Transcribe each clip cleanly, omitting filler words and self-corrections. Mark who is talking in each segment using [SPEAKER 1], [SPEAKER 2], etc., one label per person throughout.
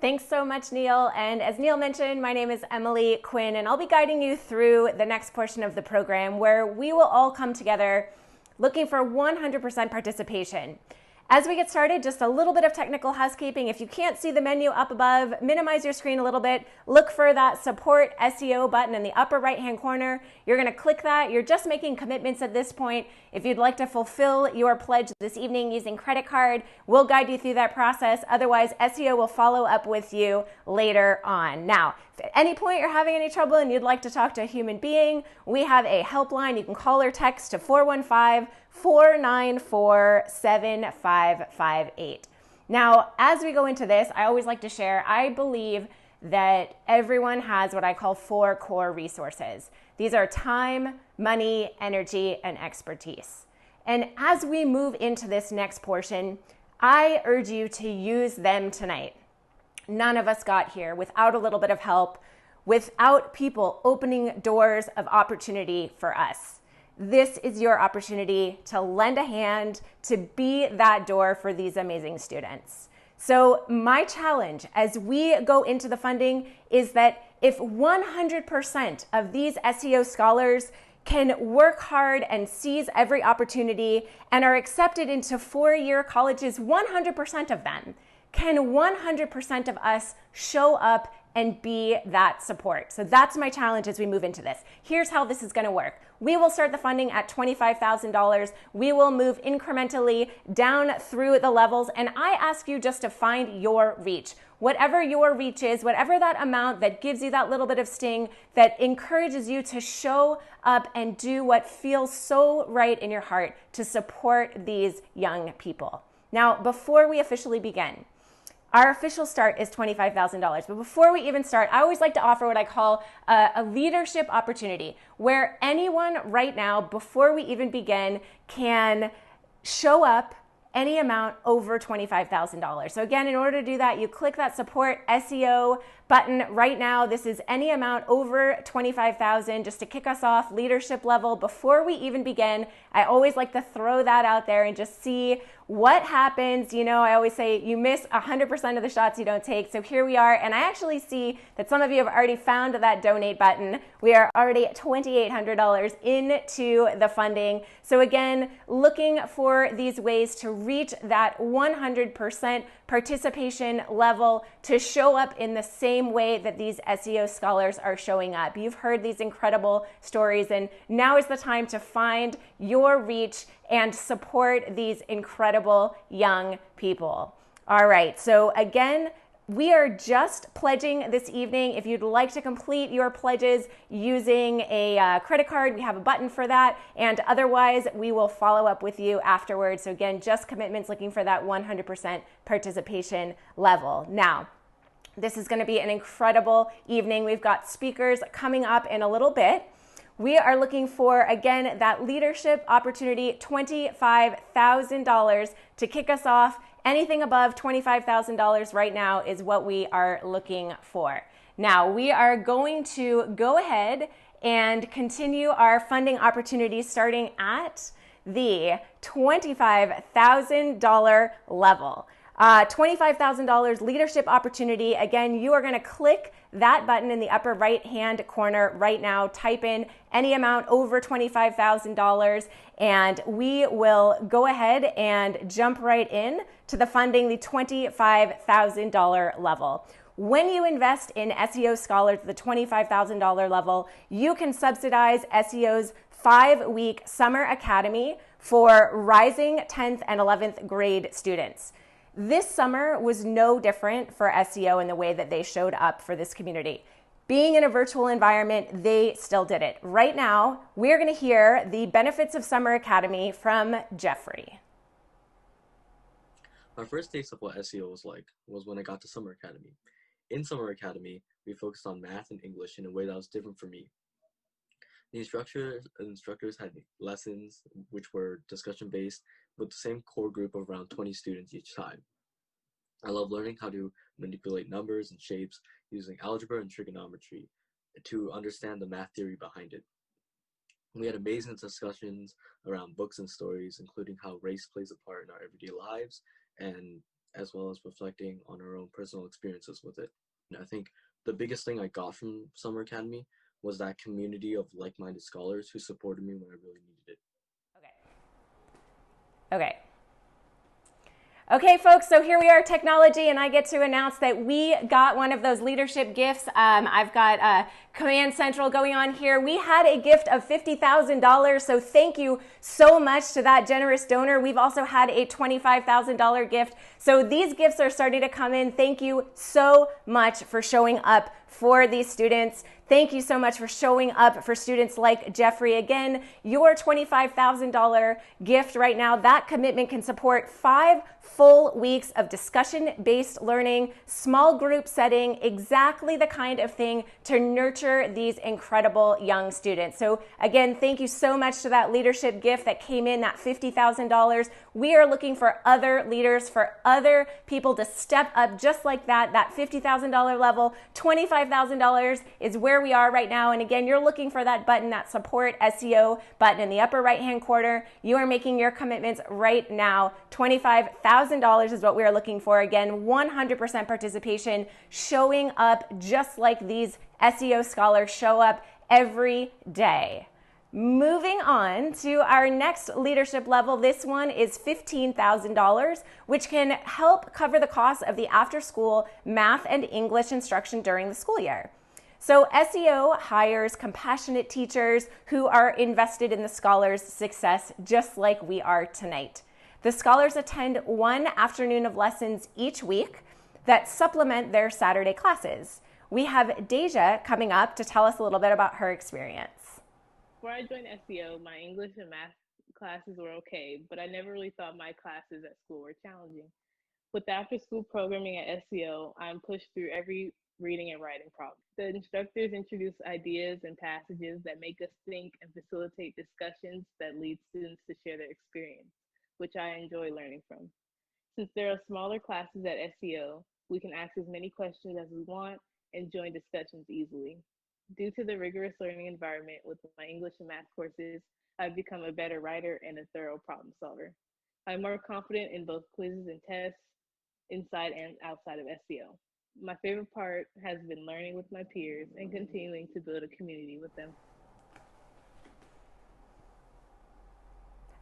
[SPEAKER 1] Thanks so much, Neil. And as Neil mentioned, my name is Emily Quinn, and I'll be guiding you through the next portion of the program where we will all come together looking for 100% participation. As we get started, just a little bit of technical housekeeping. If you can't see the menu up above, minimize your screen a little bit. Look for that Support SEO button in the upper right-hand corner. You're going to click that. You're just making commitments at this point. If you'd like to fulfill your pledge this evening using credit card, we'll guide you through that process. Otherwise, SEO will follow up with you later on. Now, if at any point you're having any trouble and you'd like to talk to a human being, we have a helpline. You can call or text to 415-494-7558. Now, as we go into this, I always like to share, I believe that everyone has what I call 4 core resources. These are time, money, energy, and expertise. And as we move into this next portion, I urge you to use them tonight. None of us got here without a little bit of help, without people opening doors of opportunity for us. This is your opportunity to lend a hand, to be that door for these amazing students. So my challenge as we go into the funding is that if 100% of these SEO scholars can work hard and seize every opportunity and are accepted into 4-year colleges, 100% of them, can 100% of us show up and be that support? So that's my challenge as we move into this. Here's how this is going to work. We will start the funding at $25,000. We will move incrementally down through the levels, and I ask you just to find your reach. Whatever your reach is, whatever that amount that gives you that little bit of sting, that encourages you to show up and do what feels so right in your heart to support these young people. Now, before we officially begin, our official start is $25,000. But before we even start, I always like to offer what I call a leadership opportunity, where anyone right now, before we even begin, can show up any amount over $25,000. So again, in order to do that, you click that Support SEO button right now. This is any amount over $25,000 just to kick us off, leadership level. Before we even begin, I always like to throw that out there and just see what happens. You know, I always say you miss 100% of the shots you don't take. So here we are, and I actually see that some of you have already found that donate button. We are already at $2,800 into the funding. So again, looking for these ways to reach that 100% participation level, to show up in the same way that these SEO scholars are showing up. You've heard these incredible stories, and now is the time to find your reach and support these incredible young people. All right, so again, we are just pledging this evening. If you'd like to complete your pledges using a credit card, we have a button for that. And otherwise, we will follow up with you afterwards. So again, just commitments, looking for that 100% participation level. Now, this is going to be an incredible evening. We've got speakers coming up in a little bit. We are looking for, again, that leadership opportunity, $25,000 to kick us off. Anything above $25,000 right now is what we are looking for. Now, we are going to go ahead and continue our funding opportunities starting at the $25,000 level. $25,000 leadership opportunity. Again, you are going to click that button in the upper right-hand corner right now. Type in any amount over $25,000, and we will go ahead and jump right in to the funding, the $25,000 level. When you invest in SEO Scholars, the $25,000 level, you can subsidize SEO's 5-week summer academy for rising 10th and 11th grade students. This summer was no different for SEO in the way that they showed up for this community. Being in a virtual environment, they still did it. Right now, we're going to hear the benefits of Summer Academy from Jeffrey.
[SPEAKER 2] My first taste of what SEO was like was when I got to Summer Academy. In Summer Academy, we focused on math and English in a way that was different for me. The instructors had lessons which were discussion-based with the same core group of around 20 students each time. I love learning how to manipulate numbers and shapes using algebra and trigonometry to understand the math theory behind it. We had amazing discussions around books and stories, including how race plays a part in our everyday lives and as well as reflecting on our own personal experiences with it. And I think the biggest thing I got from Summer Academy was that community of like-minded scholars who supported me when I really needed it.
[SPEAKER 1] Okay. Okay. Okay, folks, so here we are, technology, and I get to announce that we got one of those leadership gifts. I've got Command Central going on here. We had a gift of $50,000, so thank you so much to that generous donor. We've also had a $25,000 gift. So these gifts are starting to come in. Thank you so much for showing up for these students. Thank you so much for showing up for students like Jeffrey. Again, your $25,000 gift right now, that commitment can support 5 full weeks of discussion-based learning, small group setting, exactly the kind of thing to nurture these incredible young students. So again, thank you so much to that leadership gift that came in, that $50,000. We are looking for other leaders, for other people to step up just like that. That $50,000 level, $25,000 is where we are right now. And again, you're looking for that button, that support SEO button in the upper right-hand corner. You are making your commitments right now. $25,000 is what we are looking for. Again, 100% participation, showing up just like these SEO scholars show up every day. Moving on to our next leadership level, this one is $15,000, which can help cover the cost of the after-school math and English instruction during the school year. So SEO hires compassionate teachers who are invested in the scholars' success, just like we are tonight. The scholars attend one afternoon of lessons each week that supplement their Saturday classes. We have Deja coming up to tell us a little bit about her experience.
[SPEAKER 3] Before I joined SEO, my English and math classes were okay, but I never really thought my classes at school were challenging. With the after school programming at SEO, I'm pushed through every reading and writing problem. The instructors introduce ideas and passages that make us think and facilitate discussions that lead students to share their experience, which I enjoy learning from. Since there are smaller classes at SEO, we can ask as many questions as we want and join discussions easily. Due to the rigorous learning environment with my English and math courses, I've become a better writer and a thorough problem solver. I'm more confident in both quizzes and tests, inside and outside of SEO. My favorite part has been learning with my peers and continuing to build a community with them.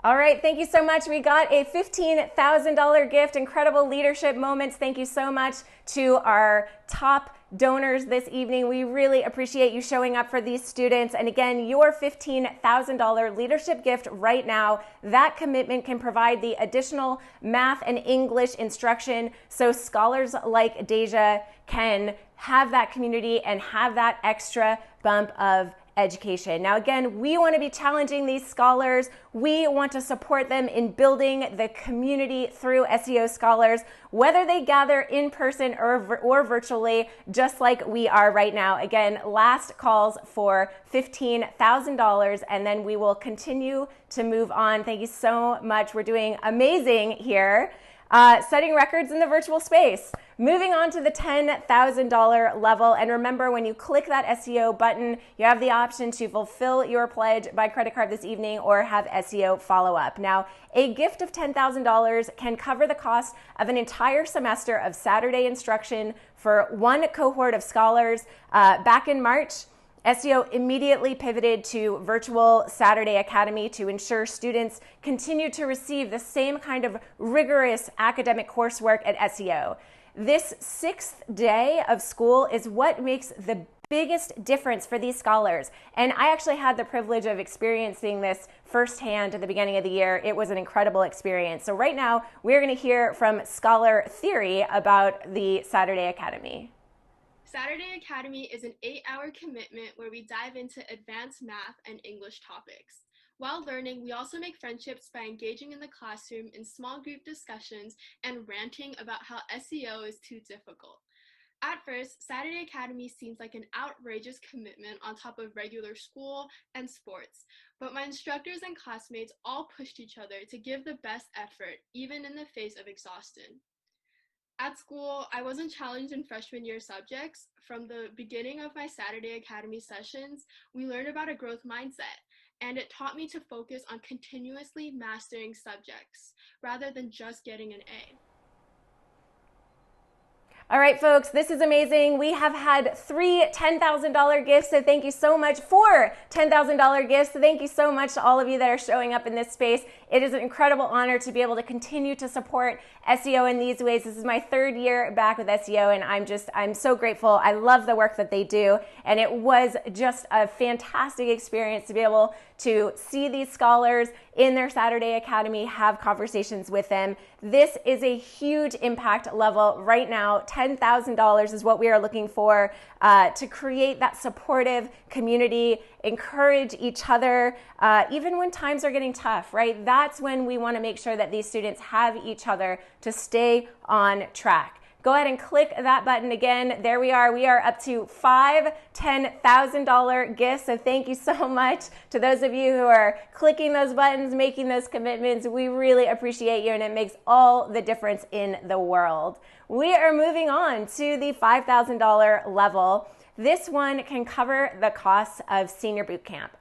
[SPEAKER 1] All right, thank you so much. We got a $15,000 gift, incredible leadership moments. Thank you so much to our top donors this evening. We really appreciate you showing up for these students. And again, your $15,000 leadership gift right now, that commitment can provide the additional math and English instruction so scholars like Deja can have that community and have that extra bump of education. Now, again, we want to be challenging these scholars. We want to support them in building the community through SEO scholars, whether they gather in person or virtually, just like we are right now. Again, last calls for $15,000, and then we will continue to move on. Thank you so much. We're doing amazing here. Setting records in the virtual space. Moving on to the $10,000 level. And remember, when you click that SEO button, you have the option to fulfill your pledge by credit card this evening or have SEO follow up. Now, a gift of $10,000 can cover the cost of an entire semester of Saturday instruction for one cohort of scholars. Back in March, SEO immediately pivoted to virtual Saturday Academy to ensure students continue to receive the same kind of rigorous academic coursework at SEO. This 6th day of school is what makes the biggest difference for these scholars. And I actually had the privilege of experiencing this firsthand at the beginning of the year. It was an incredible experience. So right now, we're going to hear from Scholar Theory about the Saturday Academy.
[SPEAKER 4] Saturday Academy is an 8-hour commitment where we dive into advanced math and English topics. While learning, we also make friendships by engaging in the classroom in small group discussions and ranting about how SEO is too difficult. At first, Saturday Academy seems like an outrageous commitment on top of regular school and sports, but my instructors and classmates all pushed each other to give the best effort, even in the face of exhaustion. At school, I wasn't challenged in freshman year subjects. From the beginning of my Saturday Academy sessions, we learned about a growth mindset, and it taught me to focus on continuously mastering subjects rather than just getting an A.
[SPEAKER 1] All right, folks, this is amazing. We have had 3 $10,000 gifts, so thank you so much. 4 $10,000 gifts, so thank you so much to all of you that are showing up in this space. It is an incredible honor to be able to continue to support SEO in these ways. This is my 3rd year back with SEO, and I'm so grateful. I love the work that they do, and it was just a fantastic experience to be able to see these scholars in their Saturday Academy, have conversations with them. This is a huge impact level right now. $10,000 is what we are looking for to create that supportive community, encourage each other, even when times are getting tough, right? That's when we want to make sure that these students have each other to stay on track. Go ahead and click that button again. There we are. We are up to 5 $10,000 gifts. So thank you so much to those of you who are clicking those buttons, making those commitments. We really appreciate you, and it makes all the difference in the world. We are moving on to the $5,000 level. This one can cover the costs of senior boot camp.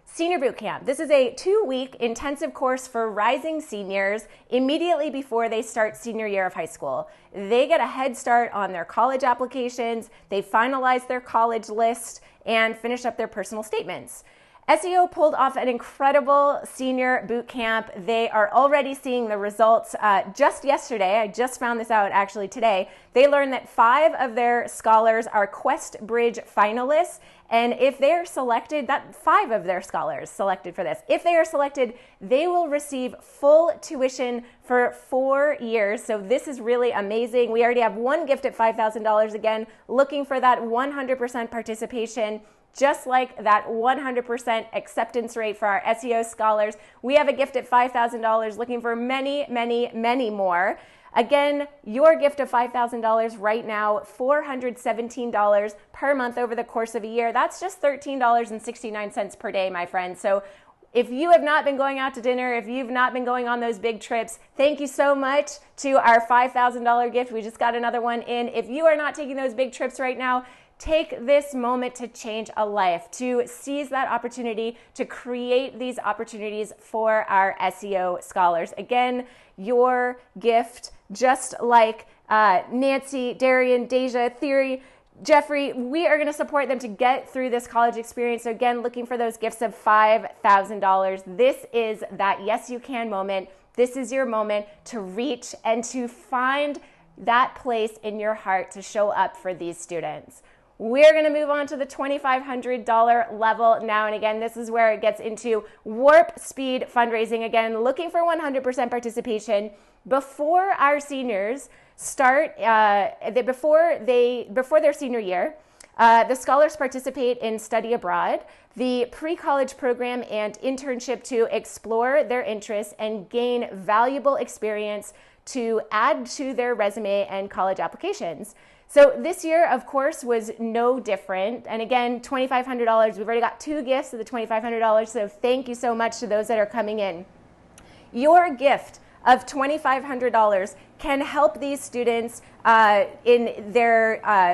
[SPEAKER 1] Senior Boot Camp. This is a 2-week intensive course for rising seniors immediately before they start senior year of high school. They get a head start on their college applications, they finalize their college list, and finish up their personal statements. SEO pulled off an incredible senior boot camp. They are already seeing the results. Just yesterday, I just found this out actually today, they learned that 5 of their scholars are Quest Bridge finalists. And if they're selected, that 5 of their scholars selected for this. If they are selected, they will receive full tuition for 4 years. So this is really amazing. We already have one gift at $5,000 again, looking for that 100% participation. Just like that 100% acceptance rate for our SEO scholars, we have a gift at $5,000 looking for many, many, many more. Again, your gift of $5,000 right now, $417 per month over the course of a year. That's just $13.69 per day, my friends. So if you have not been going out to dinner, if you've not been going on those big trips, thank you so much to our $5,000 gift. We just got another one in. If you are not taking those big trips right now, take this moment to change a life, to seize that opportunity, to create these opportunities for our SEO scholars. Again, your gift, just like Nancy, Darian, Deja, Theory, Jeffrey, we are going to support them to get through this college experience. So again, looking for those gifts of $5,000. This is that yes, you can moment. This is your moment to reach and to find that place in your heart to show up for these students. We're going to move on to the $2,500 level now. And again, this is where it gets into warp speed fundraising. Again, looking for 100% participation before our seniors start, before their senior year. The scholars participate in study abroad, the pre-college program, and internship to explore their interests and gain valuable experience to add to their resume and college applications. So this year, of course, was no different. And again, $2,500. We've already got 2 gifts of the $2,500. So thank you so much to those that are coming in. Your gift of $2,500 can help these students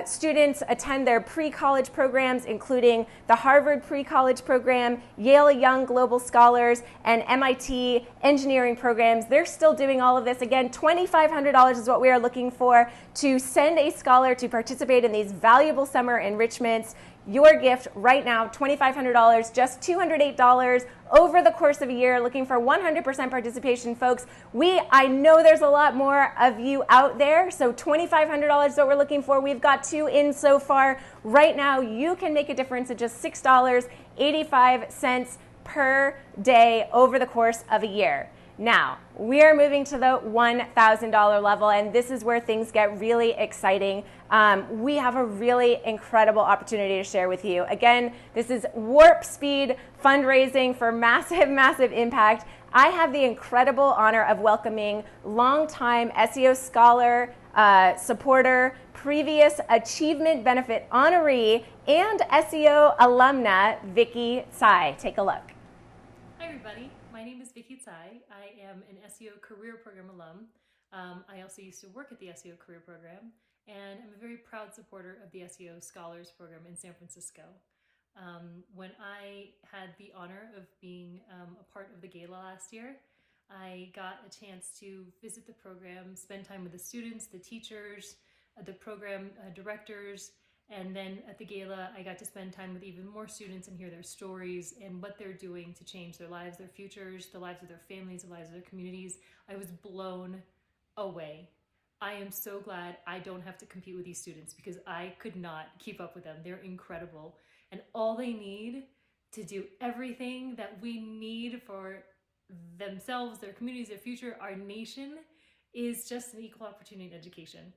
[SPEAKER 1] students attend their pre-college programs, including the Harvard pre-college program, Yale Young Global Scholars, and MIT engineering programs. They're still doing all of this. Again, $2,500 is what we are looking for to send a scholar to participate in these valuable summer enrichments. Your gift right now, $2,500, just $208 over the course of a year, looking for 100% participation, folks. I know there's a lot more of you out there, so $2,500 is what we're looking for. We've got 2 in so far. Right now, you can make a difference at just $6.85 per day over the course of a year. Now, we are moving to the $1,000 level, and this is where things get really exciting. We have a really incredible opportunity to share with you. Again, this is warp speed fundraising for massive, massive impact. I have the incredible honor of welcoming longtime SEO scholar, supporter, previous achievement benefit honoree, and SEO alumna, Vicky Tsai. Take a look.
[SPEAKER 5] Hi, everybody. My name is Vicky Tsai. I am an SEO career program alum. I also used to work at the SEO career program, and I'm a very proud supporter of the SEO Scholars Program in San Francisco. When I had the honor of being a part of the gala last year, I got a chance to visit the program, spend time with the students, the teachers, the program directors. And then at the gala, I got to spend time with even more students and hear their stories and what they're doing to change their lives, their futures, the lives of their families, the lives of their communities. I was blown away. I am so glad I don't have to compete with these students because I could not keep up with them. They're incredible. And all they need to do everything that we need for themselves, their communities, their future, our nation, is just an equal opportunity education.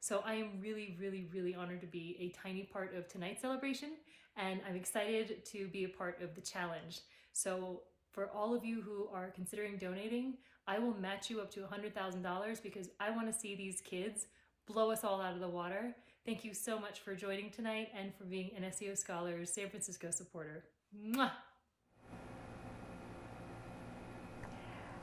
[SPEAKER 5] So I am really, really, really honored to be a tiny part of tonight's celebration, and I'm excited to be a part of the challenge. So for all of you who are considering donating, I will match you up to $100,000 because I want to see these kids blow us all out of the water. Thank you so much for joining tonight and for being an SEO Scholars San Francisco supporter. Mwah!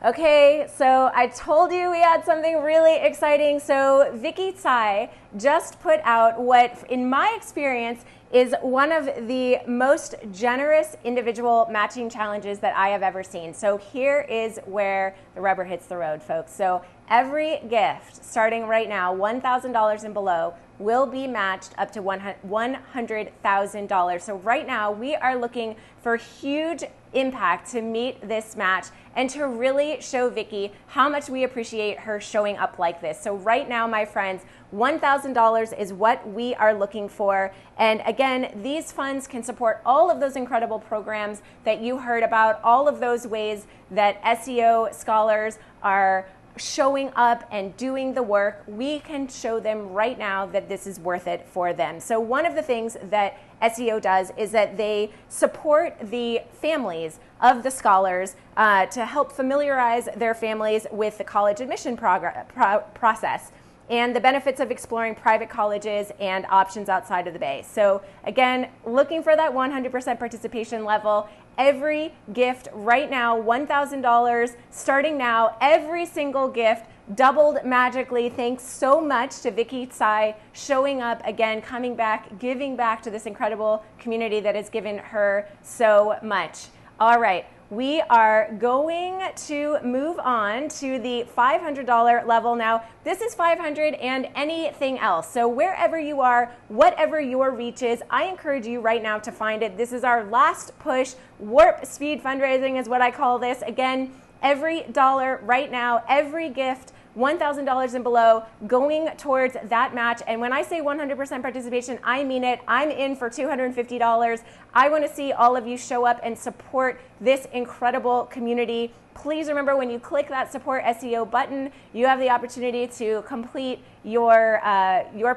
[SPEAKER 1] Okay, so I told you we had something really exciting. So Vicky Tsai just put out what, in my experience, is one of the most generous individual matching challenges that I have ever seen. So here is where the rubber hits the road, folks. So every gift, starting right now, $1,000 and below, will be matched up to $100,000. So right now, we are looking for huge impact to meet this match and to really show Vicky how much we appreciate her showing up like this. So right now, my friends, $1,000 is what we are looking for. And again, these funds can support all of those incredible programs that you heard about, all of those ways that SEO scholars are showing up and doing the work. We can show them right now that this is worth it for them. So one of the things that SEO does is that they support the families of the scholars to help familiarize their families with the college admission process and the benefits of exploring private colleges and options outside of the Bay. So again, looking for that 100% participation level. Every gift right now, $1,000 starting now, every single gift doubled magically. Thanks so much to Vicky Tsai showing up again, coming back, giving back to this incredible community that has given her so much. All right. We are going to move on to the $500 level. Now, this is $500 and anything else. So wherever you are, whatever your reach is, I encourage you right now to find it. This is our last push. Warp speed fundraising is what I call this. Again, every dollar right now, every gift, $1,000 and below, going towards that match. And when I say 100% participation, I mean it. I'm in for $250. I want to see all of you show up and support this incredible community. Please remember, when you click that support SEO button, you have the opportunity to complete your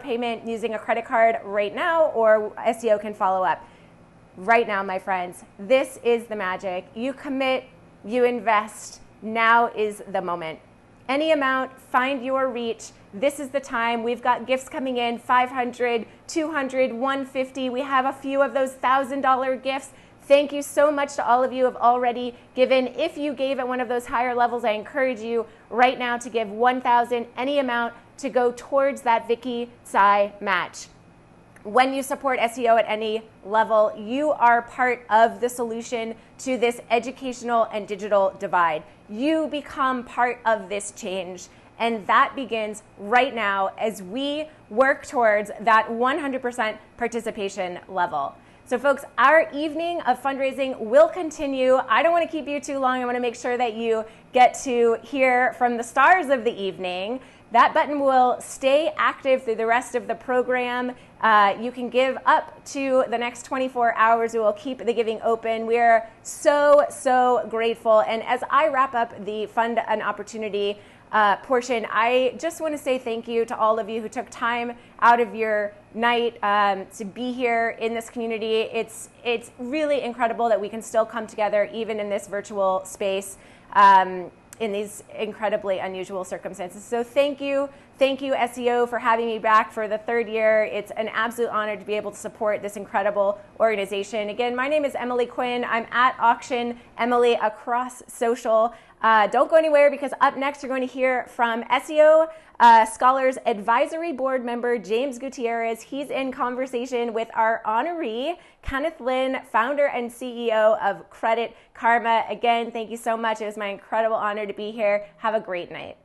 [SPEAKER 1] payment using a credit card right now, or SEO can follow up. Right now, my friends, this is the magic. You commit, you invest. Now is the moment. Any amount, find your reach. This is the time. We've got gifts coming in, $500, $200, $150. We have a few of those $1,000 gifts. Thank you so much to all of you who have already given. If you gave at one of those higher levels, I encourage you right now to give $1,000, any amount, to go towards that Vicky Tsai match. When you support SEO at any level, you are part of the solution to this educational and digital divide. You become part of this change, and that begins right now as we work towards that 100% participation level. So folks, our evening of fundraising will continue. I don't want to keep you too long. I want to make sure that you get to hear from the stars of the evening. That button will stay active through the rest of the program. You can give up to the next 24 hours. We will keep the giving open. We are so, so grateful. And as I wrap up the Fund an Opportunity portion, I just want to say thank you to all of you who took time out of your night to be here in this community. It's really incredible that we can still come together even in this virtual space. In these incredibly unusual circumstances. So thank you SEO for having me back for the third year. It's an absolute honor to be able to support this incredible organization. Again, my name is Emily Quinn. I'm at AuctionEmily across social. Don't go anywhere, because up next you're going to hear from SEO Scholars Advisory Board member James Gutierrez. He's in conversation with our honoree, Kenneth Lin, founder and CEO of Credit Karma. Again, thank you so much. It was my incredible honor to be here. Have a great night.